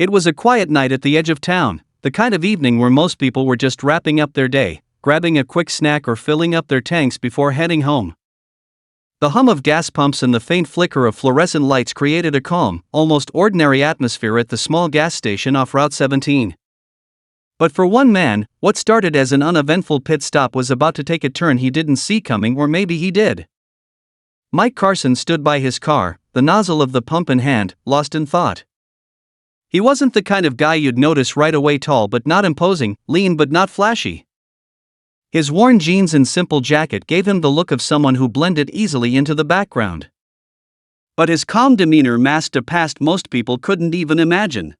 It was a quiet night at the edge of town, the kind of evening where most people were just wrapping up their day, grabbing a quick snack or filling up their tanks before heading home. The hum of gas pumps and the faint flicker of fluorescent lights created a calm, almost ordinary atmosphere at the small gas station off Route 17. But for one man, what started as an uneventful pit stop was about to take a turn he didn't see coming, or maybe he did. Mike Carson stood by his car, the nozzle of the pump in hand, lost in thought. He wasn't the kind of guy you'd notice right away, tall but not imposing, lean but not flashy. His worn jeans and simple jacket gave him the look of someone who blended easily into the background. But his calm demeanor masked a past most people couldn't even imagine.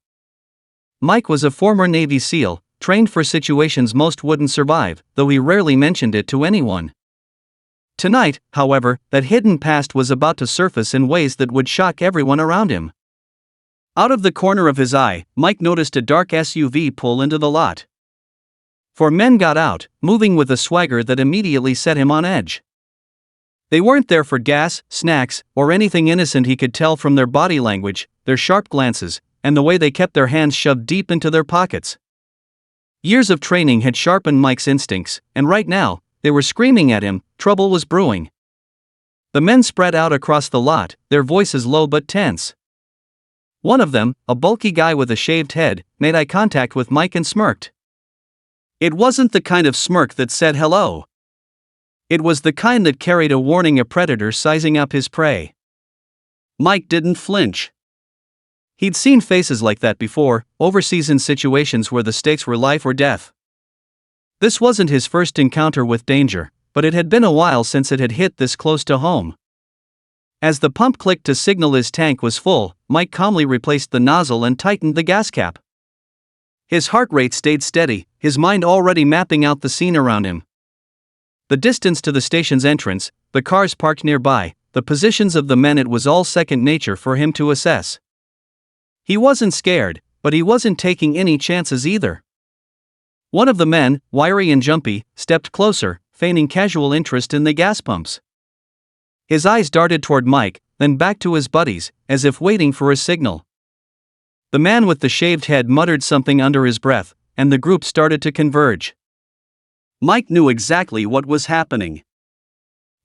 Mike was a former Navy SEAL, trained for situations most wouldn't survive, though he rarely mentioned it to anyone. Tonight, however, that hidden past was about to surface in ways that would shock everyone around him. Out of the corner of his eye, Mike noticed a dark SUV pull into the lot. Four men got out, moving with a swagger that immediately set him on edge. They weren't there for gas, snacks, or anything innocent. He could tell from their body language, their sharp glances, and the way they kept their hands shoved deep into their pockets. Years of training had sharpened Mike's instincts, and right now, they were screaming at him. Trouble was brewing. The men spread out across the lot, their voices low but tense. One of them, a bulky guy with a shaved head, made eye contact with Mike and smirked. It wasn't the kind of smirk that said hello. It was the kind that carried a warning, a predator sizing up his prey. Mike didn't flinch. He'd seen faces like that before, overseas in situations where the stakes were life or death. This wasn't his first encounter with danger, but it had been a while since it had hit this close to home. As the pump clicked to signal his tank was full, Mike calmly replaced the nozzle and tightened the gas cap. His heart rate stayed steady, his mind already mapping out the scene around him. The distance to the station's entrance, the cars parked nearby, the positions of the men, it was all second nature for him to assess. He wasn't scared, but he wasn't taking any chances either. One of the men, wiry and jumpy, stepped closer, feigning casual interest in the gas pumps. His eyes darted toward Mike, then back to his buddies, as if waiting for a signal. The man with the shaved head muttered something under his breath, and the group started to converge. Mike knew exactly what was happening.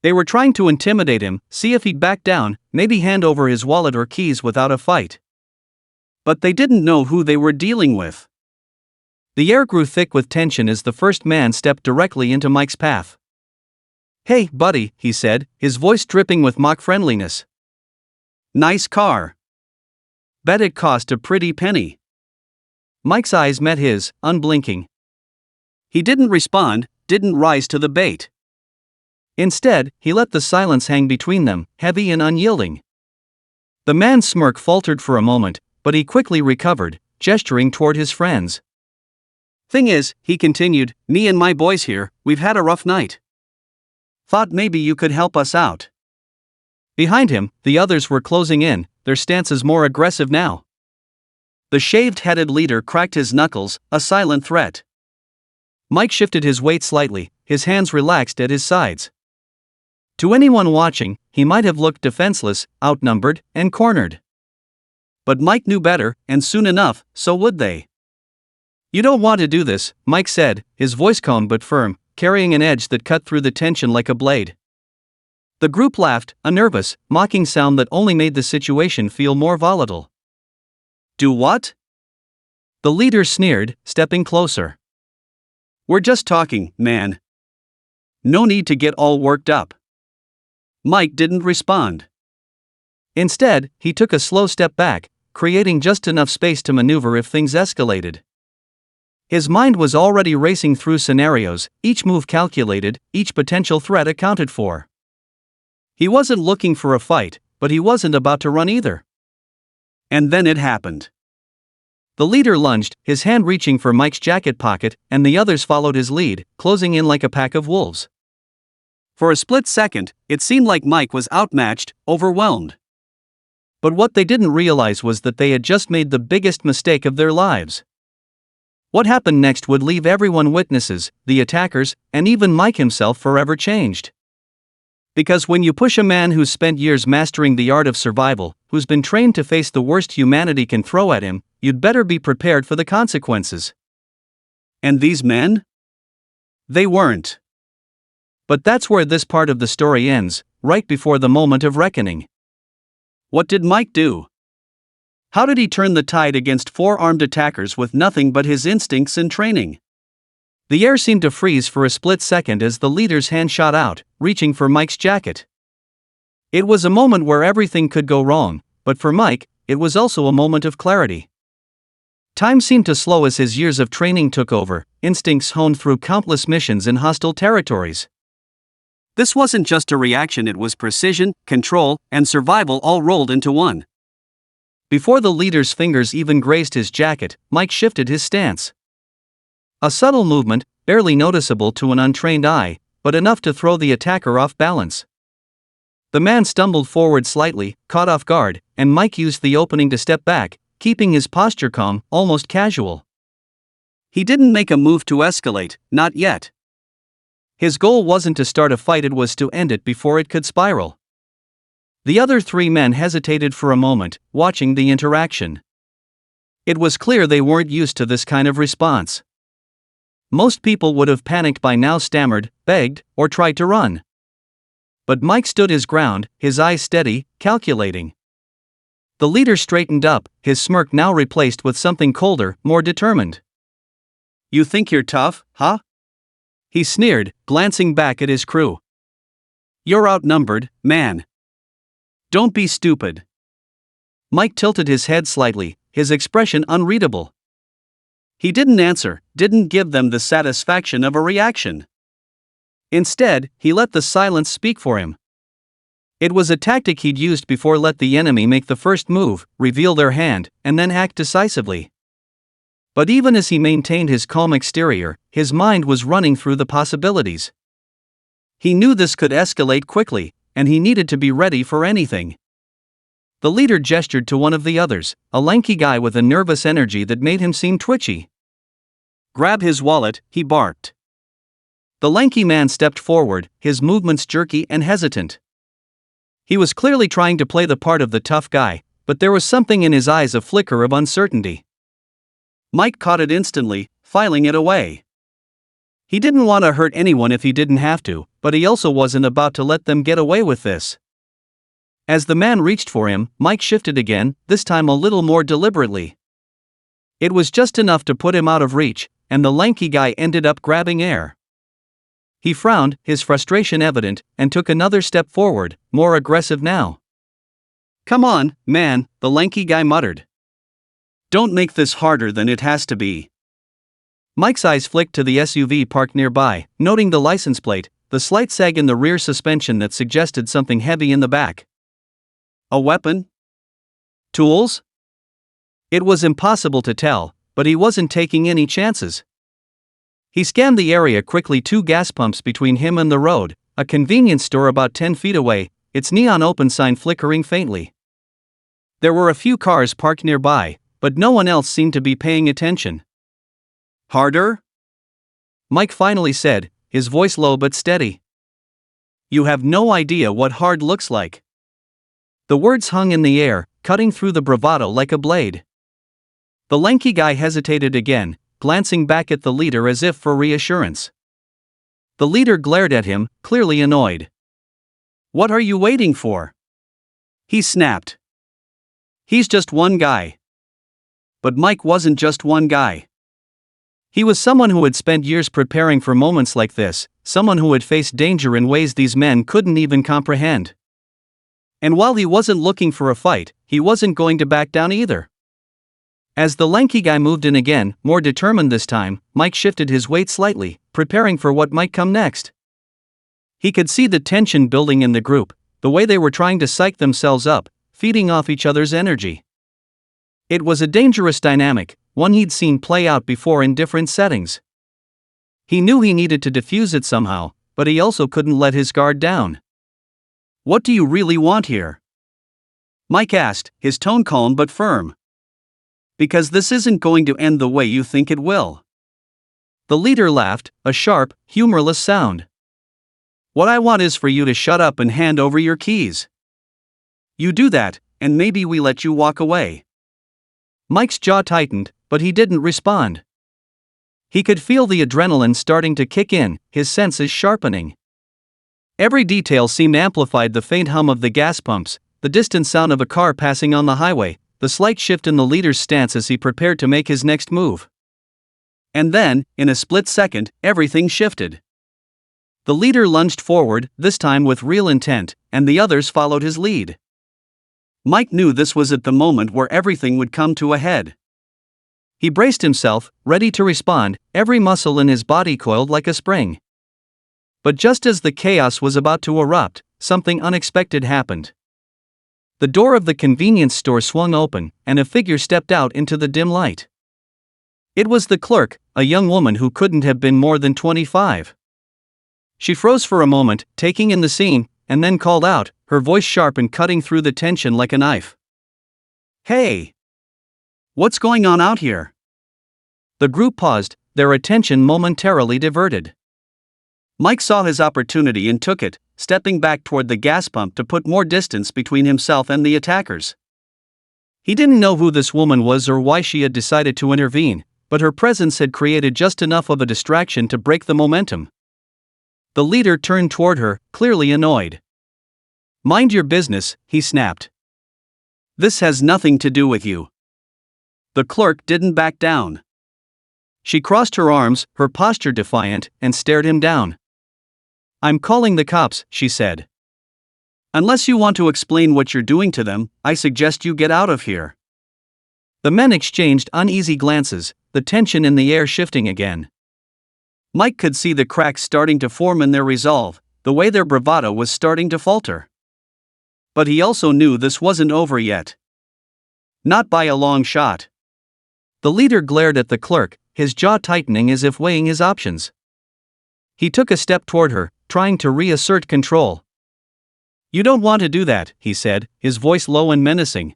They were trying to intimidate him, see if he'd back down, maybe hand over his wallet or keys without a fight. But they didn't know who they were dealing with. The air grew thick with tension as the first man stepped directly into Mike's path. "Hey, buddy," he said, his voice dripping with mock friendliness. "Nice car. Bet it cost a pretty penny." Mike's eyes met his, unblinking. He didn't respond, didn't rise to the bait. Instead, he let the silence hang between them, heavy and unyielding. The man's smirk faltered for a moment, but he quickly recovered, gesturing toward his friends. "Thing is," he continued, "me and my boys here, we've had a rough night. Thought maybe you could help us out." Behind him, the others were closing in, their stances more aggressive now. The shaved-headed leader cracked his knuckles, a silent threat. Mike shifted his weight slightly, his hands relaxed at his sides. To anyone watching, he might have looked defenseless, outnumbered, and cornered. But Mike knew better, and soon enough, so would they. "You don't want to do this," Mike said, his voice calm but firm, carrying an edge that cut through the tension like a blade. The group laughed, a nervous, mocking sound that only made the situation feel more volatile. "Do what?" The leader sneered, stepping closer. "We're just talking, man. No need to get all worked up." Mike didn't respond. Instead, he took a slow step back, creating just enough space to maneuver if things escalated. His mind was already racing through scenarios, each move calculated, each potential threat accounted for. He wasn't looking for a fight, but he wasn't about to run either. And then it happened. The leader lunged, his hand reaching for Mike's jacket pocket, and the others followed his lead, closing in like a pack of wolves. For a split second, it seemed like Mike was outmatched, overwhelmed. But what they didn't realize was that they had just made the biggest mistake of their lives. What happened next would leave everyone, witnesses, the attackers, and even Mike himself, forever changed. Because when you push a man who's spent years mastering the art of survival, who's been trained to face the worst humanity can throw at him, you'd better be prepared for the consequences. And these men? They weren't. But that's where this part of the story ends, right before the moment of reckoning. What did Mike do? How did he turn the tide against four armed attackers with nothing but his instincts and training? The air seemed to freeze for a split second as the leader's hand shot out, reaching for Mike's jacket. It was a moment where everything could go wrong, but for Mike, it was also a moment of clarity. Time seemed to slow as his years of training took over, instincts honed through countless missions in hostile territories. This wasn't just a reaction, it was precision, control, and survival all rolled into one. Before the leader's fingers even grazed his jacket, Mike shifted his stance. A subtle movement, barely noticeable to an untrained eye, but enough to throw the attacker off balance. The man stumbled forward slightly, caught off guard, and Mike used the opening to step back, keeping his posture calm, almost casual. He didn't make a move to escalate, not yet. His goal wasn't to start a fight, it was to end it before it could spiral. The other three men hesitated for a moment, watching the interaction. It was clear they weren't used to this kind of response. Most people would have panicked by now, stammered, begged, or tried to run. But Mike stood his ground, his eyes steady, calculating. The leader straightened up, his smirk now replaced with something colder, more determined. "You think you're tough, huh?" he sneered, glancing back at his crew. "You're outnumbered, man. Don't be stupid." Mike tilted his head slightly, his expression unreadable. He didn't answer, didn't give them the satisfaction of a reaction. Instead, he let the silence speak for him. It was a tactic he'd used before: let the enemy make the first move, reveal their hand, and then act decisively. But even as he maintained his calm exterior, his mind was running through the possibilities. He knew this could escalate quickly, and he needed to be ready for anything. The leader gestured to one of the others, a lanky guy with a nervous energy that made him seem twitchy. "Grab his wallet," he barked. The lanky man stepped forward, his movements jerky and hesitant. He was clearly trying to play the part of the tough guy, but there was something in his eyes, a flicker of uncertainty. Mike caught it instantly, filing it away. He didn't want to hurt anyone if he didn't have to, but he also wasn't about to let them get away with this. As the man reached for him, Mike shifted again, this time a little more deliberately. It was just enough to put him out of reach, and the lanky guy ended up grabbing air. He frowned, his frustration evident, and took another step forward, more aggressive now. "Come on, man," the lanky guy muttered. "Don't make this harder than it has to be." Mike's eyes flicked to the SUV parked nearby, noting the license plate, the slight sag in the rear suspension that suggested something heavy in the back. A weapon? Tools? It was impossible to tell, but he wasn't taking any chances. He scanned the area quickly, 2 gas pumps between him and the road, a convenience store about 10 feet away, its neon open sign flickering faintly. There were a few cars parked nearby, but no one else seemed to be paying attention. "Harder?" Mike finally said, his voice low but steady. "You have no idea what hard looks like." The words hung in the air, cutting through the bravado like a blade. The lanky guy hesitated again, glancing back at the leader as if for reassurance. The leader glared at him, clearly annoyed. "What are you waiting for?" he snapped. "He's just one guy." But Mike wasn't just one guy. He was someone who had spent years preparing for moments like this, someone who had faced danger in ways these men couldn't even comprehend. And while he wasn't looking for a fight, he wasn't going to back down either. As the lanky guy moved in again, more determined this time, Mike shifted his weight slightly, preparing for what might come next. He could see the tension building in the group, the way they were trying to psych themselves up, feeding off each other's energy. It was a dangerous dynamic, one he'd seen play out before in different settings. He knew he needed to defuse it somehow, but he also couldn't let his guard down. "What do you really want here?" Mike asked, his tone calm but firm. "Because this isn't going to end the way you think it will." The leader laughed, a sharp, humorless sound. "What I want is for you to shut up and hand over your keys. You do that, and maybe we let you walk away." Mike's jaw tightened, but he didn't respond. He could feel the adrenaline starting to kick in, his senses sharpening. Every detail seemed amplified: the faint hum of the gas pumps, the distant sound of a car passing on the highway, the slight shift in the leader's stance as he prepared to make his next move. And then, in a split second, everything shifted. The leader lunged forward, this time with real intent, and the others followed his lead. Mike knew this was at the moment where everything would come to a head. He braced himself, ready to respond, every muscle in his body coiled like a spring. But just as the chaos was about to erupt, something unexpected happened. The door of the convenience store swung open, and a figure stepped out into the dim light. It was the clerk, a young woman who couldn't have been more than 25. She froze for a moment, taking in the scene, and then called out, her voice sharp and cutting through the tension like a knife. "Hey! What's going on out here?" The group paused, their attention momentarily diverted. Mike saw his opportunity and took it, stepping back toward the gas pump to put more distance between himself and the attackers. He didn't know who this woman was or why she had decided to intervene, but her presence had created just enough of a distraction to break the momentum. The leader turned toward her, clearly annoyed. "Mind your business," he snapped. "This has nothing to do with you." The clerk didn't back down. She crossed her arms, her posture defiant, and stared him down. "I'm calling the cops," she said. "Unless you want to explain what you're doing to them, I suggest you get out of here." The men exchanged uneasy glances, the tension in the air shifting again. Mike could see the cracks starting to form in their resolve, the way their bravado was starting to falter. But he also knew this wasn't over yet. Not by a long shot. The leader glared at the clerk, his jaw tightening as if weighing his options. He took a step toward her, trying to reassert control. "You don't want to do that," he said, his voice low and menacing.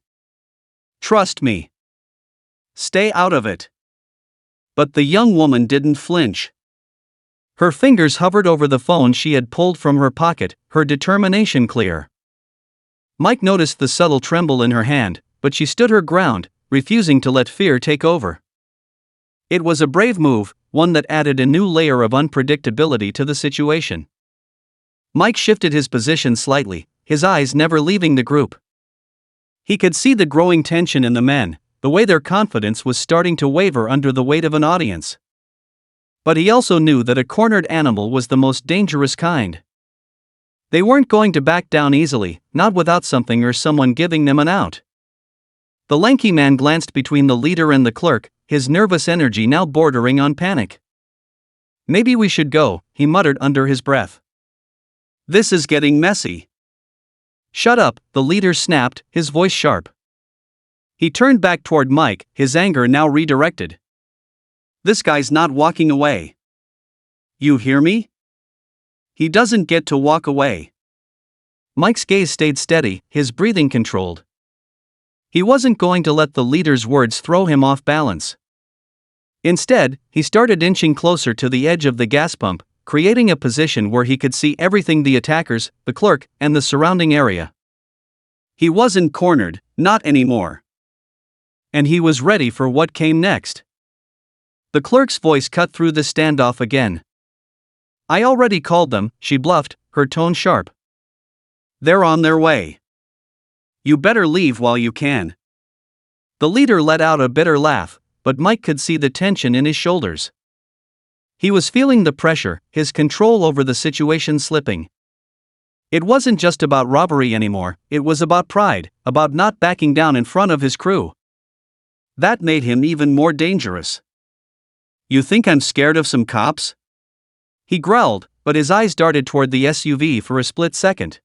"Trust me. Stay out of it." But the young woman didn't flinch. Her fingers hovered over the phone she had pulled from her pocket, her determination clear. Mike noticed the subtle tremble in her hand, but she stood her ground, refusing to let fear take over. It was a brave move, one that added a new layer of unpredictability to the situation. Mike shifted his position slightly, his eyes never leaving the group. He could see the growing tension in the men, the way their confidence was starting to waver under the weight of an audience. But he also knew that a cornered animal was the most dangerous kind. They weren't going to back down easily, not without something or someone giving them an out. The lanky man glanced between the leader and the clerk, his nervous energy now bordering on panic. "Maybe we should go," he muttered under his breath. "This is getting messy." "Shut up," the leader snapped, his voice sharp. He turned back toward Mike, his anger now redirected. "This guy's not walking away. You hear me? He doesn't get to walk away." Mike's gaze stayed steady, his breathing controlled. He wasn't going to let the leader's words throw him off balance. Instead, he started inching closer to the edge of the gas pump, creating a position where he could see everything: the attackers, the clerk, and the surrounding area. He wasn't cornered, not anymore. And he was ready for what came next. The clerk's voice cut through the standoff again. "I already called them," she bluffed, her tone sharp. "They're on their way. You better leave while you can." The leader let out a bitter laugh, but Mike could see the tension in his shoulders. He was feeling the pressure, his control over the situation slipping. It wasn't just about robbery anymore, it was about pride, about not backing down in front of his crew. That made him even more dangerous. "You think I'm scared of some cops?" He growled, but his eyes darted toward the SUV for a split second.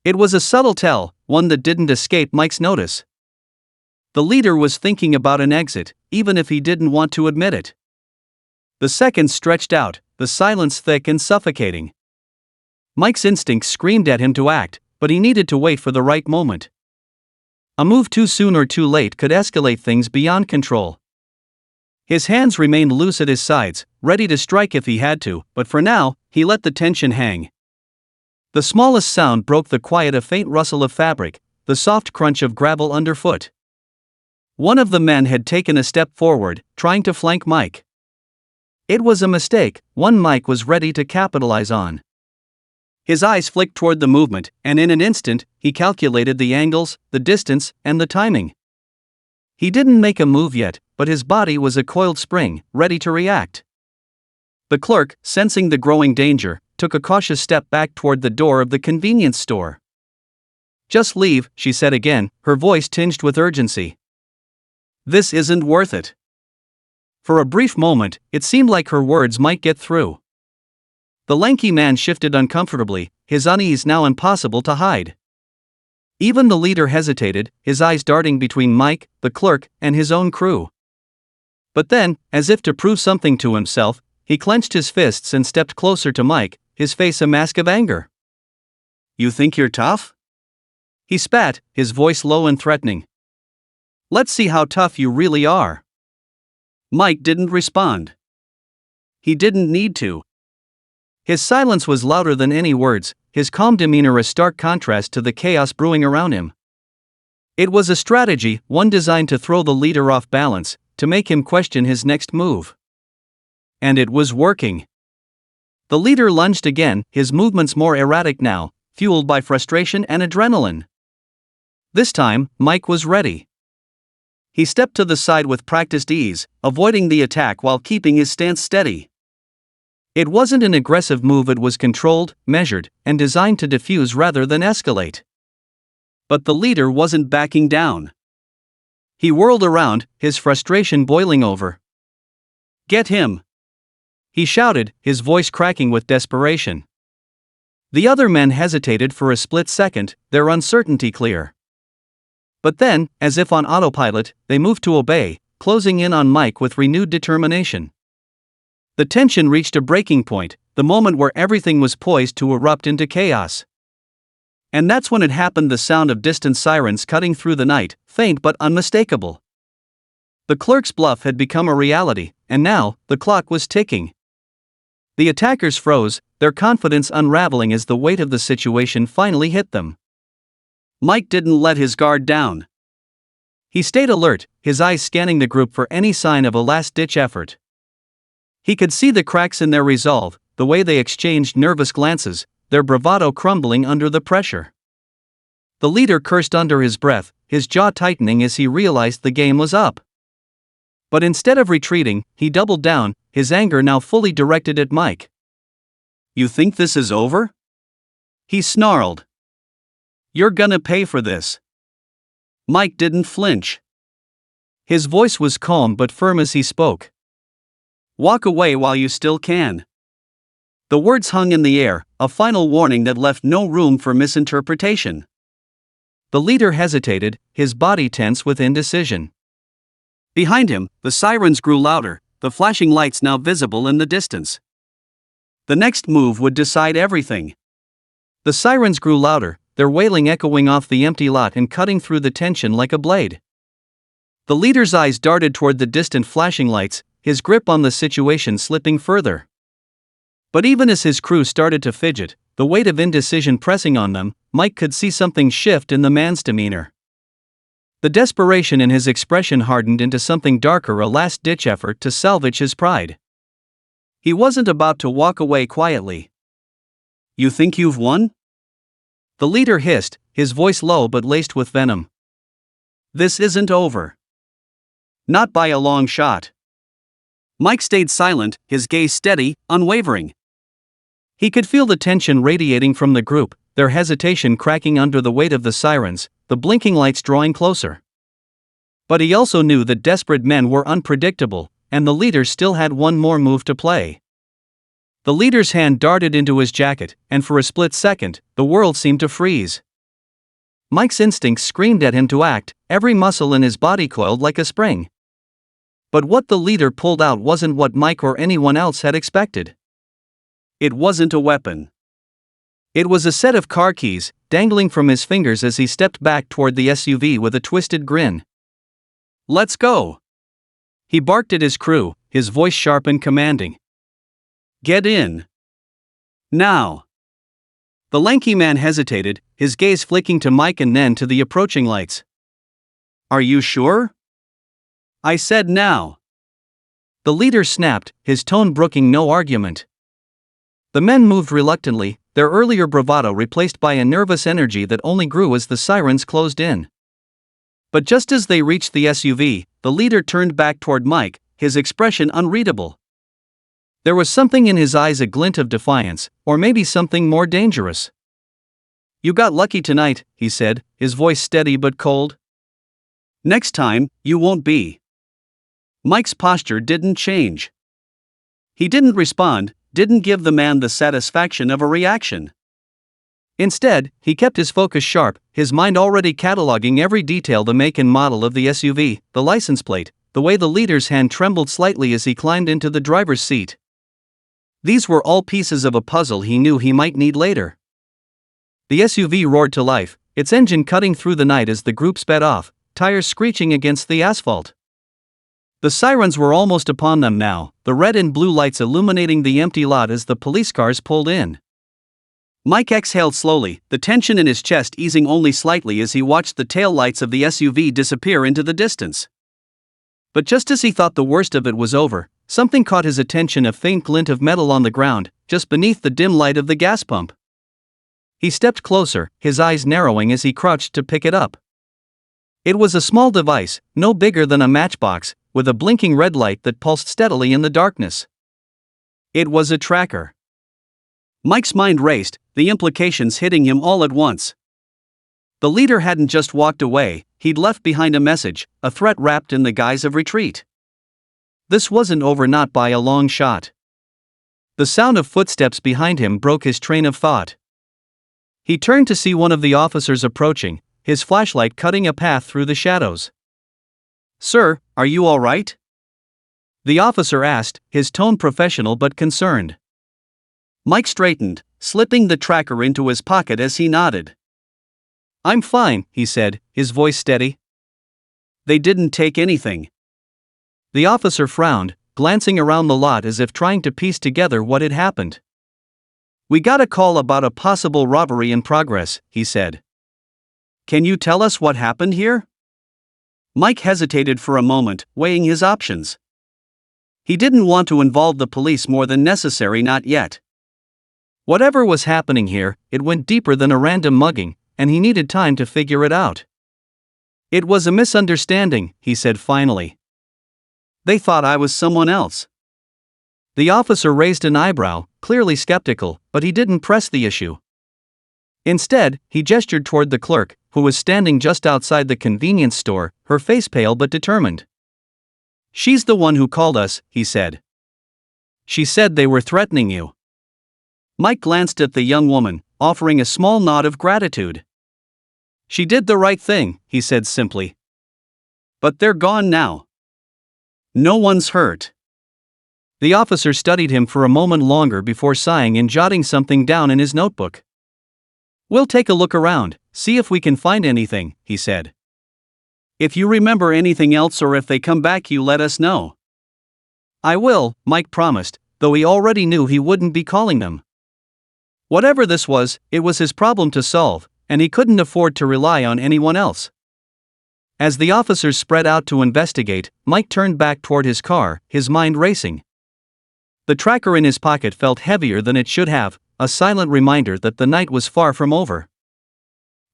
It was a subtle tell, one that didn't escape Mike's notice. The leader was thinking about an exit, even if he didn't want to admit it. The seconds stretched out, the silence thick and suffocating. Mike's instincts screamed at him to act, but he needed to wait for the right moment. A move too soon or too late could escalate things beyond control. His hands remained loose at his sides, ready to strike if he had to, but for now, he let the tension hang. The smallest sound broke the quiet: a faint rustle of fabric, the soft crunch of gravel underfoot. One of the men had taken a step forward, trying to flank Mike. It was a mistake, one Mike was ready to capitalize on. His eyes flicked toward the movement, and in an instant, he calculated the angles, the distance, and the timing. He didn't make a move yet, but his body was a coiled spring, ready to react. The clerk, sensing the growing danger, took a cautious step back toward the door of the convenience store. "Just leave," she said again, her voice tinged with urgency. "This isn't worth it." For a brief moment, it seemed like her words might get through. The lanky man shifted uncomfortably, his unease now impossible to hide. Even the leader hesitated, his eyes darting between Mike, the clerk, and his own crew. But then, as if to prove something to himself, he clenched his fists and stepped closer to Mike, his face a mask of anger. "You think you're tough?" He spat, his voice low and threatening. "Let's see how tough you really are." Mike didn't respond. He didn't need to. His silence was louder than any words, his calm demeanor a stark contrast to the chaos brewing around him. It was a strategy, one designed to throw the leader off balance, to make him question his next move. And it was working. The leader lunged again, his movements more erratic now, fueled by frustration and adrenaline. This time, Mike was ready. He stepped to the side with practiced ease, avoiding the attack while keeping his stance steady. It wasn't an aggressive move, it was controlled, measured, and designed to diffuse rather than escalate. But the leader wasn't backing down. He whirled around, his frustration boiling over. "Get him!" he shouted, his voice cracking with desperation. The other men hesitated for a split second, their uncertainty clear. But then, as if on autopilot, they moved to obey, closing in on Mike with renewed determination. The tension reached a breaking point, the moment where everything was poised to erupt into chaos. And that's when it happened, the sound of distant sirens cutting through the night, faint but unmistakable. The clerk's bluff had become a reality, and now, the clock was ticking. The attackers froze, their confidence unraveling as the weight of the situation finally hit them. Mike didn't let his guard down. He stayed alert, his eyes scanning the group for any sign of a last-ditch effort. He could see the cracks in their resolve, the way they exchanged nervous glances, their bravado crumbling under the pressure. The leader cursed under his breath, his jaw tightening as he realized the game was up. But instead of retreating, he doubled down, his anger now fully directed at Mike. "You think this is over?" he snarled. "You're gonna pay for this." Mike didn't flinch. His voice was calm but firm as he spoke. "Walk away while you still can." The words hung in the air, a final warning that left no room for misinterpretation. The leader hesitated, his body tense with indecision. Behind him, the sirens grew louder, the flashing lights now visible in the distance. The next move would decide everything. The sirens grew louder, their wailing echoing off the empty lot and cutting through the tension like a blade. The leader's eyes darted toward the distant flashing lights, his grip on the situation slipping further. But even as his crew started to fidget, the weight of indecision pressing on them, Mike could see something shift in the man's demeanor. The desperation in his expression hardened into something darker, a last-ditch effort to salvage his pride. He wasn't about to walk away quietly. "You think you've won?" the leader hissed, his voice low but laced with venom. "This isn't over. Not by a long shot." Mike stayed silent, his gaze steady, unwavering. He could feel the tension radiating from the group, their hesitation cracking under the weight of the sirens, the blinking lights drawing closer. But he also knew that desperate men were unpredictable, and the leader still had one more move to play. The leader's hand darted into his jacket, and for a split second, the world seemed to freeze. Mike's instincts screamed at him to act, every muscle in his body coiled like a spring. But what the leader pulled out wasn't what Mike or anyone else had expected. It wasn't a weapon. It was a set of car keys, dangling from his fingers as he stepped back toward the SUV with a twisted grin. "Let's go!" he barked at his crew, his voice sharp and commanding. "Get in. Now." The lanky man hesitated, his gaze flicking to Mike and then to the approaching lights. "Are you sure?" I said now. The leader snapped, his tone brooking no argument. The men moved reluctantly, their earlier bravado replaced by a nervous energy that only grew as the sirens closed in. But just as they reached the SUV, the leader turned back toward Mike, his expression unreadable. There was something in his eyes, a glint of defiance, or maybe something more dangerous. "You got lucky tonight," he said, his voice steady but cold. "Next time, you won't be." Mike's posture didn't change. He didn't respond, didn't give the man the satisfaction of a reaction. Instead, he kept his focus sharp, his mind already cataloging every detail: the make and model of the SUV, the license plate, the way the leader's hand trembled slightly as he climbed into the driver's seat. These were all pieces of a puzzle he knew he might need later. The SUV roared to life, its engine cutting through the night as the group sped off, tires screeching against the asphalt. The sirens were almost upon them now, the red and blue lights illuminating the empty lot as the police cars pulled in. Mike exhaled slowly, the tension in his chest easing only slightly as he watched the tail lights of the SUV disappear into the distance. But just as he thought the worst of it was over, something caught his attention: a faint glint of metal on the ground, just beneath the dim light of the gas pump. He stepped closer, his eyes narrowing as he crouched to pick it up. It was a small device, no bigger than a matchbox, with a blinking red light that pulsed steadily in the darkness. It was a tracker. Mike's mind raced, the implications hitting him all at once. The leader hadn't just walked away, he'd left behind a message, a threat wrapped in the guise of retreat. This wasn't over, not by a long shot. The sound of footsteps behind him broke his train of thought. He turned to see one of the officers approaching, his flashlight cutting a path through the shadows. "Sir, are you all right?" the officer asked, his tone professional but concerned. Mike straightened, slipping the tracker into his pocket as he nodded. "I'm fine," he said, his voice steady. "They didn't take anything." The officer frowned, glancing around the lot as if trying to piece together what had happened. "We got a call about a possible robbery in progress," he said. "Can you tell us what happened here?" Mike hesitated for a moment, weighing his options. He didn't want to involve the police more than necessary, not yet. Whatever was happening here, it went deeper than a random mugging, and he needed time to figure it out. "It was a misunderstanding," he said finally. "They thought I was someone else." The officer raised an eyebrow, clearly skeptical, but he didn't press the issue. Instead, he gestured toward the clerk, who was standing just outside the convenience store, her face pale but determined. "She's the one who called us," he said. "She said they were threatening you." Mike glanced at the young woman, offering a small nod of gratitude. "She did the right thing," he said simply. "But they're gone now. No one's hurt." The officer studied him for a moment longer before sighing and jotting something down in his notebook. "We'll take a look around, see if we can find anything," he said. "If you remember anything else or if they come back, you let us know." "I will," Mike promised, though he already knew he wouldn't be calling them. Whatever this was, it was his problem to solve, and he couldn't afford to rely on anyone else. As the officers spread out to investigate, Mike turned back toward his car, his mind racing. The tracker in his pocket felt heavier than it should have, a silent reminder that the night was far from over.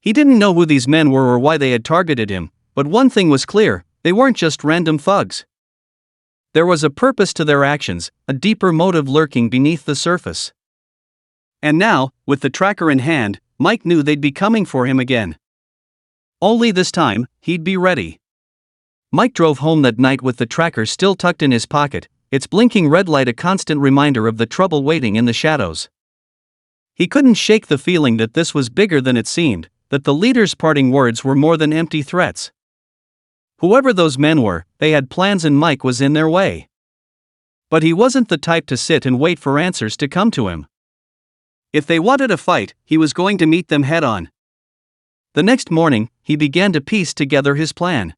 He didn't know who these men were or why they had targeted him, but one thing was clear: they weren't just random thugs. There was a purpose to their actions, a deeper motive lurking beneath the surface. And now, with the tracker in hand, Mike knew they'd be coming for him again. Only this time, he'd be ready. Mike drove home that night with the tracker still tucked in his pocket, its blinking red light a constant reminder of the trouble waiting in the shadows. He couldn't shake the feeling that this was bigger than it seemed, that the leader's parting words were more than empty threats. Whoever those men were, they had plans and Mike was in their way. But he wasn't the type to sit and wait for answers to come to him. If they wanted a fight, he was going to meet them head on. The next morning, he began to piece together his plan.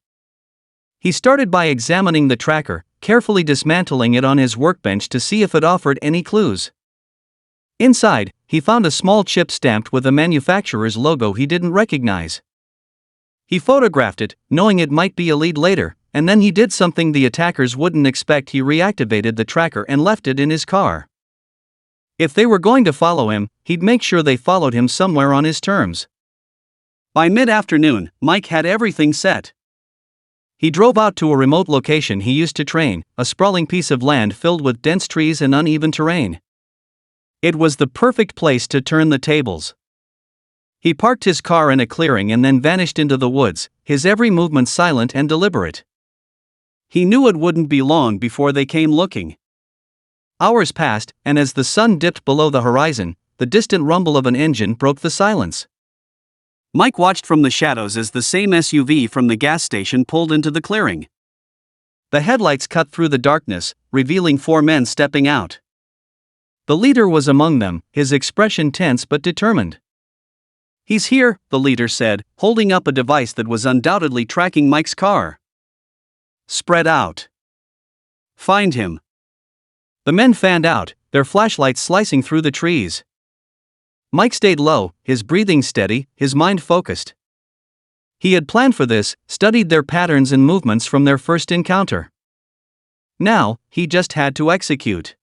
He started by examining the tracker, carefully dismantling it on his workbench to see if it offered any clues. Inside, he found a small chip stamped with a manufacturer's logo he didn't recognize. He photographed it, knowing it might be a lead later, and then he did something the attackers wouldn't expect. He reactivated the tracker and left it in his car. If they were going to follow him, he'd make sure they followed him somewhere on his terms. By mid-afternoon, Mike had everything set. He drove out to a remote location he used to train, a sprawling piece of land filled with dense trees and uneven terrain. It was the perfect place to turn the tables. He parked his car in a clearing and then vanished into the woods, his every movement silent and deliberate. He knew it wouldn't be long before they came looking. Hours passed, and as the sun dipped below the horizon, the distant rumble of an engine broke the silence. Mike watched from the shadows as the same SUV from the gas station pulled into the clearing. The headlights cut through the darkness, revealing 4 men stepping out. The leader was among them, his expression tense but determined. "He's here," the leader said, holding up a device that was undoubtedly tracking Mike's car. "Spread out. Find him." The men fanned out, their flashlights slicing through the trees. Mike stayed low, his breathing steady, his mind focused. He had planned for this, studied their patterns and movements from their first encounter. Now, he just had to execute.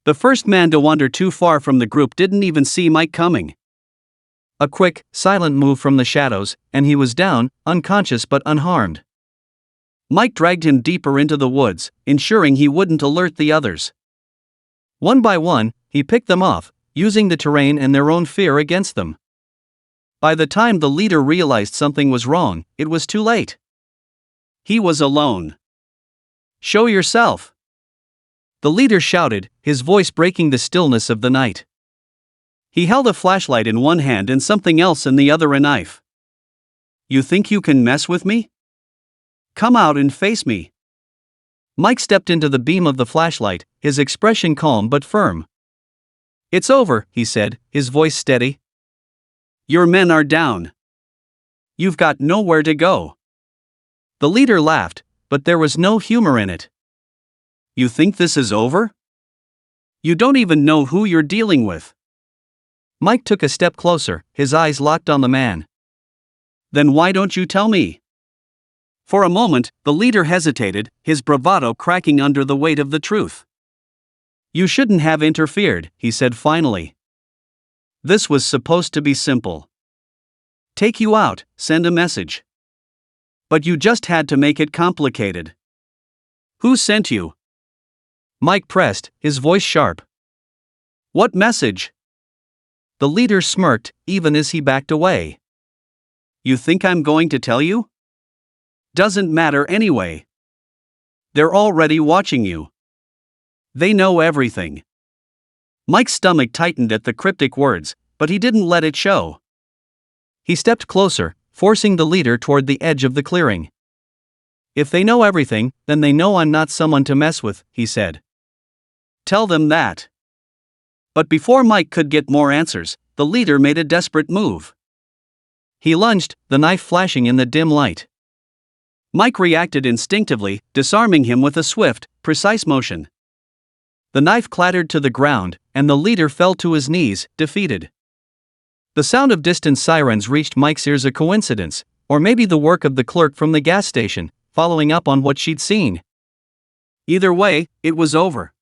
The first man to wander too far from the group didn't even see Mike coming. A quick, silent move from the shadows, and he was down, unconscious but unharmed. Mike dragged him deeper into the woods, ensuring he wouldn't alert the others. One by one, he picked them off, using the terrain and their own fear against them. By the time the leader realized something was wrong, it was too late. He was alone. "Show yourself!" The leader shouted, his voice breaking the stillness of the night. He held a flashlight in one hand and something else in the other, a knife. "You think you can mess with me? Come out and face me." Mike stepped into the beam of the flashlight, his expression calm but firm. "It's over," he said, his voice steady. "Your men are down. You've got nowhere to go." The leader laughed, but there was no humor in it. "You think this is over? You don't even know who you're dealing with." Mike took a step closer, his eyes locked on the man. "Then why don't you tell me?" For a moment, the leader hesitated, his bravado cracking under the weight of the truth. "You shouldn't have interfered," he said finally. "This was supposed to be simple. Take you out, send a message. But you just had to make it complicated. Who sent you?" Mike pressed, his voice sharp. "What message?" The leader smirked, even as he backed away. "You think I'm going to tell you? Doesn't matter anyway. They're already watching you. They know everything." Mike's stomach tightened at the cryptic words, but he didn't let it show. He stepped closer, forcing the leader toward the edge of the clearing. "If they know everything, then they know I'm not someone to mess with," he said. "Tell them that." But before Mike could get more answers, the leader made a desperate move. He lunged, the knife flashing in the dim light. Mike reacted instinctively, disarming him with a swift, precise motion. The knife clattered to the ground, and the leader fell to his knees, defeated. The sound of distant sirens reached Mike's ears, a coincidence, or maybe the work of the clerk from the gas station, following up on what she'd seen. Either way, it was over.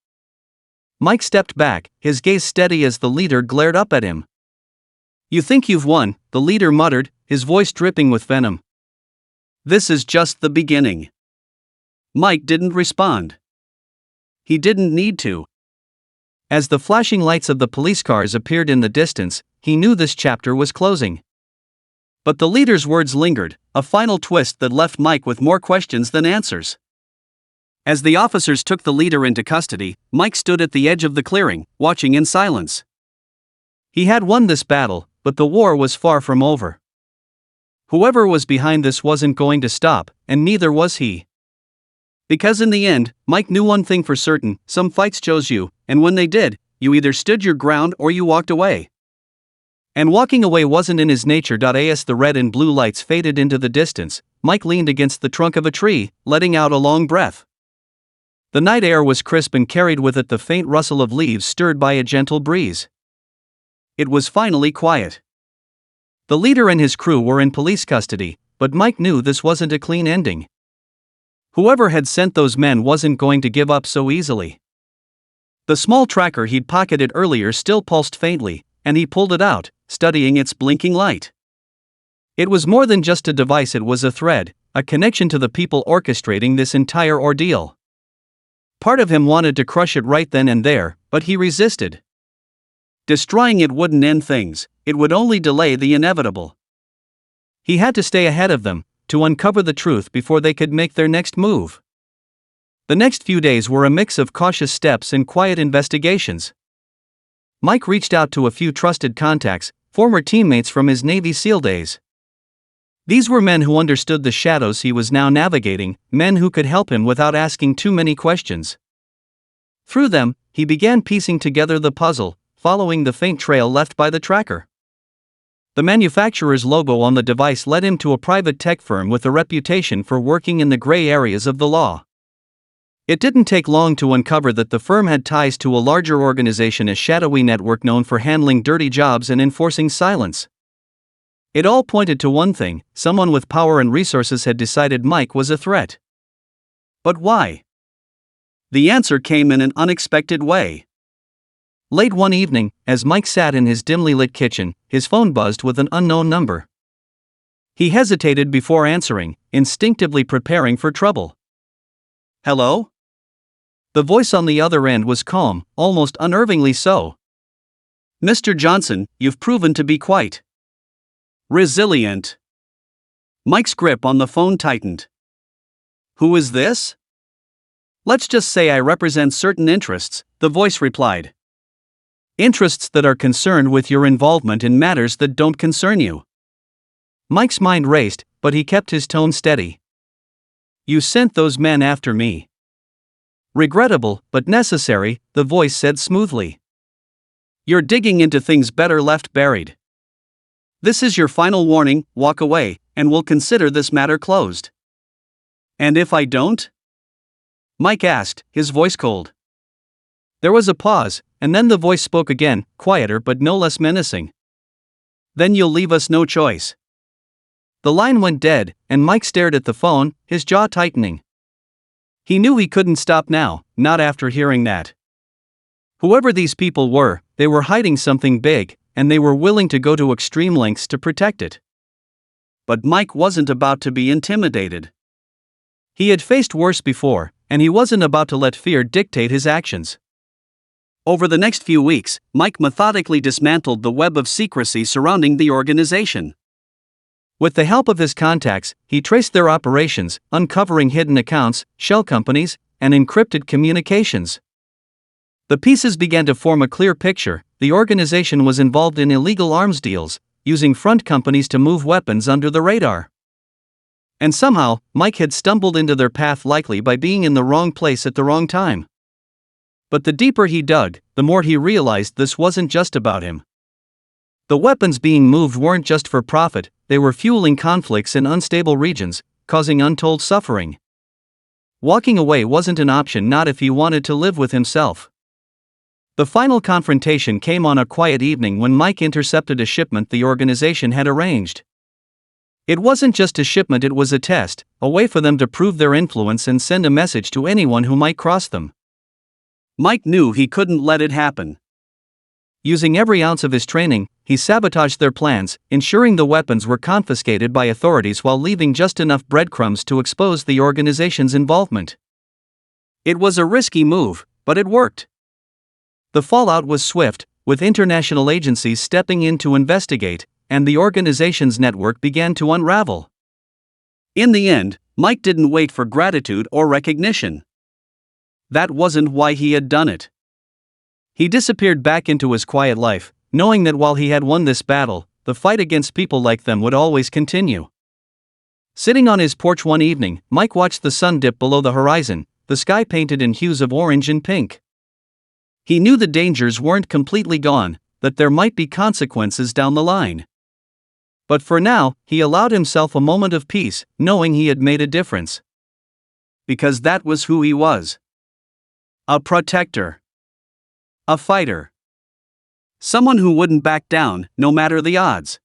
Mike stepped back, his gaze steady as the leader glared up at him. "You think you've won," the leader muttered, his voice dripping with venom. "This is just the beginning." Mike didn't respond. He didn't need to. As the flashing lights of the police cars appeared in the distance, he knew this chapter was closing. But the leader's words lingered, a final twist that left Mike with more questions than answers. As the officers took the leader into custody, Mike stood at the edge of the clearing, watching in silence. He had won this battle, but the war was far from over. Whoever was behind this wasn't going to stop, and neither was he. Because in the end, Mike knew one thing for certain: some fights chose you, and when they did, you either stood your ground or you walked away. And walking away wasn't in his nature. As the red and blue lights faded into the distance, Mike leaned against the trunk of a tree, letting out a long breath. The night air was crisp and carried with it the faint rustle of leaves stirred by a gentle breeze. It was finally quiet. The leader and his crew were in police custody, but Mike knew this wasn't a clean ending. Whoever had sent those men wasn't going to give up so easily. The small tracker he'd pocketed earlier still pulsed faintly, and he pulled it out, studying its blinking light. It was more than just a device, it was a thread, a connection to the people orchestrating this entire ordeal. Part of him wanted to crush it right then and there, but he resisted. Destroying it wouldn't end things, it would only delay the inevitable. He had to stay ahead of them, to uncover the truth before they could make their next move. The next few days were a mix of cautious steps and quiet investigations. Mike reached out to a few trusted contacts, former teammates from his Navy SEAL days. These were men who understood the shadows he was now navigating, men who could help him without asking too many questions. Through them, he began piecing together the puzzle, following the faint trail left by the tracker. The manufacturer's logo on the device led him to a private tech firm with a reputation for working in the gray areas of the law. It didn't take long to uncover that the firm had ties to a larger organization, a shadowy network known for handling dirty jobs and enforcing silence. It all pointed to one thing: someone with power and resources had decided Mike was a threat. But why? The answer came in an unexpected way. Late one evening, as Mike sat in his dimly lit kitchen, his phone buzzed with an unknown number. He hesitated before answering, instinctively preparing for trouble. "Hello?" The voice on the other end was calm, almost unnervingly so. "Mr. Johnson, you've proven to be quite resilient." Mike's grip on the phone tightened. "Who is this?" "Let's just say I represent certain interests," the voice replied. "Interests that are concerned with your involvement in matters that don't concern you." Mike's mind raced, but he kept his tone steady. "You sent those men after me." "Regrettable, but necessary," the voice said smoothly. "You're digging into things better left buried. This is your final warning, walk away, and we'll consider this matter closed." "And if I don't?" Mike asked, his voice cold. There was a pause, and then the voice spoke again, quieter but no less menacing. "Then you'll leave us no choice." The line went dead, and Mike stared at the phone, his jaw tightening. He knew he couldn't stop now, not after hearing that. Whoever these people were, they were hiding something big, and they were willing to go to extreme lengths to protect it. But Mike wasn't about to be intimidated. He had faced worse before, and he wasn't about to let fear dictate his actions. Over the next few weeks, Mike methodically dismantled the web of secrecy surrounding the organization. With the help of his contacts, he traced their operations, uncovering hidden accounts, shell companies, and encrypted communications. The pieces began to form a clear picture: the organization was involved in illegal arms deals, using front companies to move weapons under the radar. And somehow, Mike had stumbled into their path, likely by being in the wrong place at the wrong time. But the deeper he dug, the more he realized this wasn't just about him. The weapons being moved weren't just for profit, they were fueling conflicts in unstable regions, causing untold suffering. Walking away wasn't an option, not if he wanted to live with himself. The final confrontation came on a quiet evening when Mike intercepted a shipment the organization had arranged. It wasn't just a shipment, it was a test, a way for them to prove their influence and send a message to anyone who might cross them. Mike knew he couldn't let it happen. Using every ounce of his training, he sabotaged their plans, ensuring the weapons were confiscated by authorities while leaving just enough breadcrumbs to expose the organization's involvement. It was a risky move, but it worked. The fallout was swift, with international agencies stepping in to investigate, and the organization's network began to unravel. In the end, Mike didn't wait for gratitude or recognition. That wasn't why he had done it. He disappeared back into his quiet life, knowing that while he had won this battle, the fight against people like them would always continue. Sitting on his porch one evening, Mike watched the sun dip below the horizon, the sky painted in hues of orange and pink. He knew the dangers weren't completely gone, that there might be consequences down the line. But for now, he allowed himself a moment of peace, knowing he had made a difference. Because that was who he was. A protector. A fighter. Someone who wouldn't back down, no matter the odds.